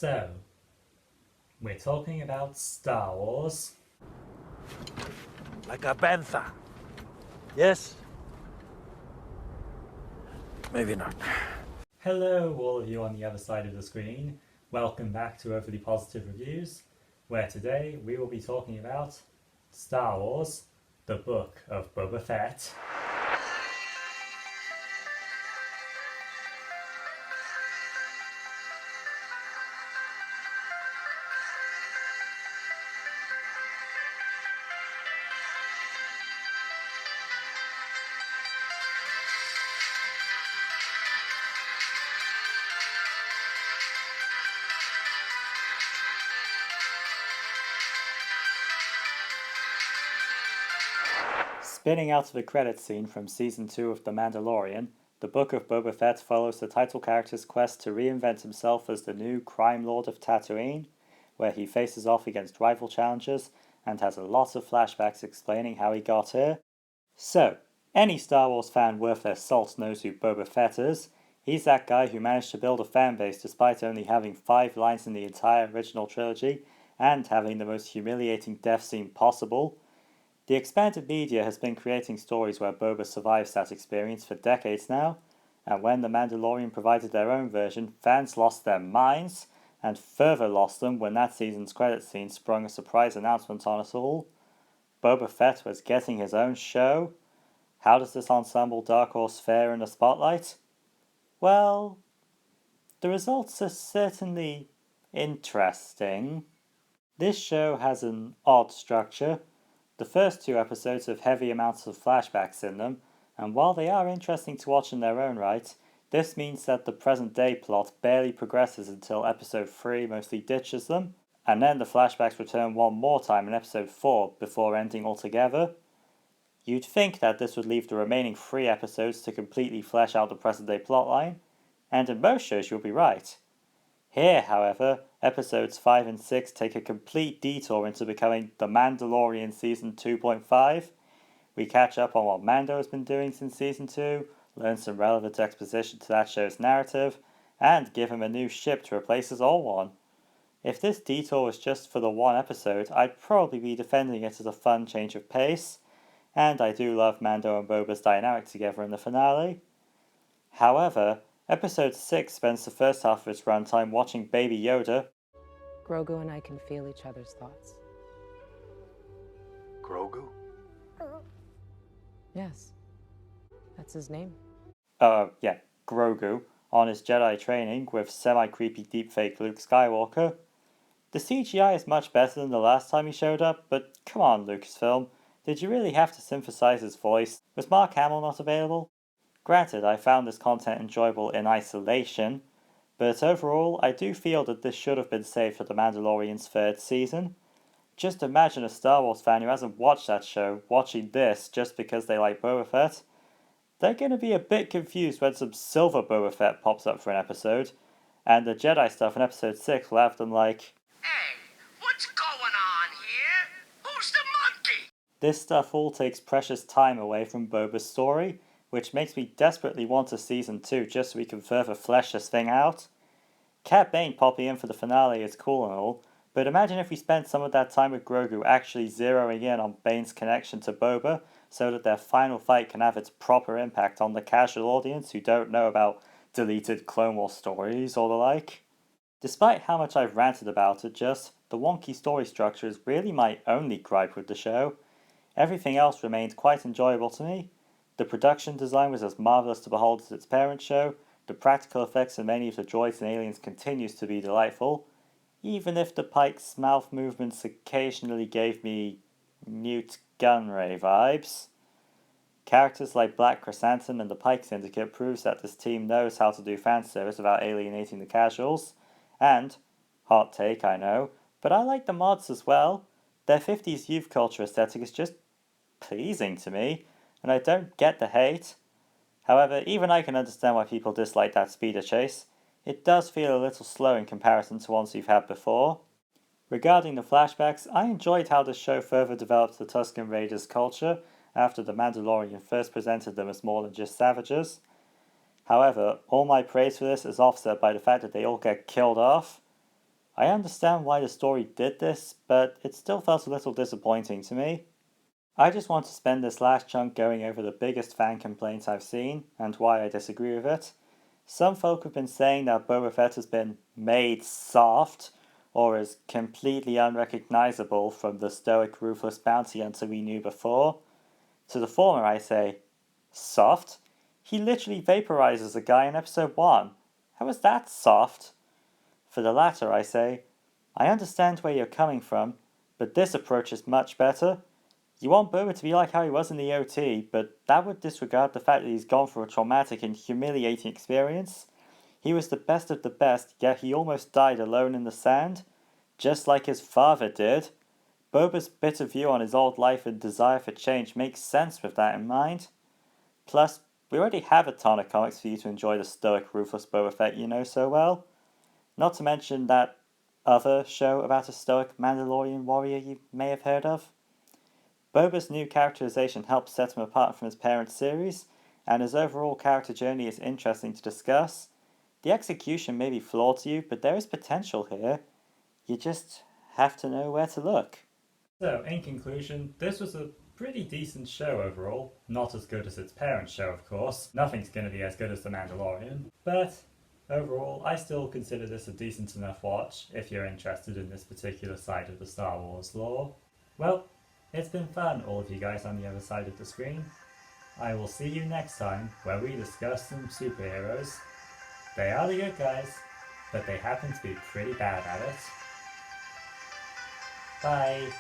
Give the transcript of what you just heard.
So, we're talking about Star Wars. Like a panther. Yes? Maybe not. Hello, all of you on the other side of the screen. Welcome back to Overly Positive Reviews, where today we will be talking about Star Wars, the Book of Boba Fett. Spinning out of a credits scene from Season 2 of The Mandalorian, the Book of Boba Fett follows the title character's quest to reinvent himself as the new crime lord of Tatooine, where he faces off against rival challengers and has a lot of flashbacks explaining how he got here. So, any Star Wars fan worth their salt knows who Boba Fett is. He's that guy who managed to build a fanbase despite only having 5 lines in the entire original trilogy and having the most humiliating death scene possible. The expanded media has been creating stories where Boba survives that experience for decades now, and when The Mandalorian provided their own version, fans lost their minds, and further lost them when that season's credits scene sprung a surprise announcement on us all. Boba Fett was getting his own show. How does this ensemble Dark Horse fare in the spotlight? Well, the results are certainly interesting. This show has an odd structure. The first 2 episodes have heavy amounts of flashbacks in them, and while they are interesting to watch in their own right, this means that the present day plot barely progresses until episode 3 mostly ditches them, and then the flashbacks return one more time in episode 4 before ending altogether. You'd think that this would leave the remaining 3 episodes to completely flesh out the present day plotline, and in most shows you'll be right. Here, however, episodes 5 and 6 take a complete detour into becoming The Mandalorian Season 2.5. We catch up on what Mando has been doing since Season 2, learn some relevant exposition to that show's narrative, and give him a new ship to replace his old one. If this detour was just for the 1 episode, I'd probably be defending it as a fun change of pace, and I do love Mando and Boba's dynamic together in the finale. However, Episode 6 spends the first half of its runtime watching Baby Yoda. Grogu and I can feel each other's thoughts. Grogu? Yes. That's his name. Grogu, on his Jedi training with semi-creepy deepfake Luke Skywalker. The CGI is much better than the last time he showed up, but come on, Lucasfilm, did you really have to synthesize his voice? Was Mark Hamill not available? Granted, I found this content enjoyable in isolation, but overall, I do feel that this should have been saved for The Mandalorian's 3rd season. Just imagine a Star Wars fan who hasn't watched that show watching this just because they like Boba Fett. They're going to be a bit confused when some silver Boba Fett pops up for an episode, and the Jedi stuff in episode 6 will have them like, "Hey, what's going on here? Who's the monkey?" This stuff all takes precious time away from Boba's story, which makes me desperately want a Season 2 just so we can further flesh this thing out. Cat Bane popping in for the finale is cool and all, but imagine if we spent some of that time with Grogu actually zeroing in on Bane's connection to Boba so that their final fight can have its proper impact on the casual audience who don't know about deleted Clone Wars stories or the like. Despite how much I've ranted about it, just the wonky story structure is really my only gripe with the show. Everything else remained quite enjoyable to me. The production design was as marvelous to behold as its parent show, the practical effects in many of the droids and aliens continues to be delightful, even if the Pike's mouth movements occasionally gave me Newt Gunray vibes. Characters like Black Chrysanthemum and the Pike Syndicate proves that this team knows how to do fanservice without alienating the casuals, and, hot take I know, but I like the mods as well. Their 50s youth culture aesthetic is just pleasing to me, and I don't get the hate. However, even I can understand why people dislike that speeder chase. It does feel a little slow in comparison to ones we've had before. Regarding the flashbacks, I enjoyed how the show further developed the Tusken Raiders' culture after The Mandalorian first presented them as more than just savages. However, all my praise for this is offset by the fact that they all get killed off. I understand why the story did this, but it still felt a little disappointing to me. I just want to spend this last chunk going over the biggest fan complaints I've seen, and why I disagree with it. Some folk have been saying that Boba Fett has been made soft, or is completely unrecognizable from the stoic, ruthless bounty hunter we knew before. To the former I say, soft? He literally vaporizes a guy in episode 1. How is that soft? For the latter I say, I understand where you're coming from, but this approach is much better. You want Boba to be like how he was in the OT, but that would disregard the fact that he's gone through a traumatic and humiliating experience. He was the best of the best, yet he almost died alone in the sand, just like his father did. Boba's bitter view on his old life and desire for change makes sense with that in mind. Plus, we already have a ton of comics for you to enjoy the stoic, ruthless Boba Fett you know so well. Not to mention that other show about a stoic Mandalorian warrior you may have heard of. Boba's new characterization helps set him apart from his parent series, and his overall character journey is interesting to discuss. The execution may be flawed to you, but there is potential here. You just have to know where to look. So, in conclusion, this was a pretty decent show overall. Not as good as its parent show, of course. Nothing's going to be as good as The Mandalorian. But overall, I still consider this a decent enough watch if you're interested in this particular side of the Star Wars lore. Well, it's been fun, all of you guys on the other side of the screen. I will see you next time, where we discuss some superheroes. They are the good guys, but they happen to be pretty bad at it. Bye!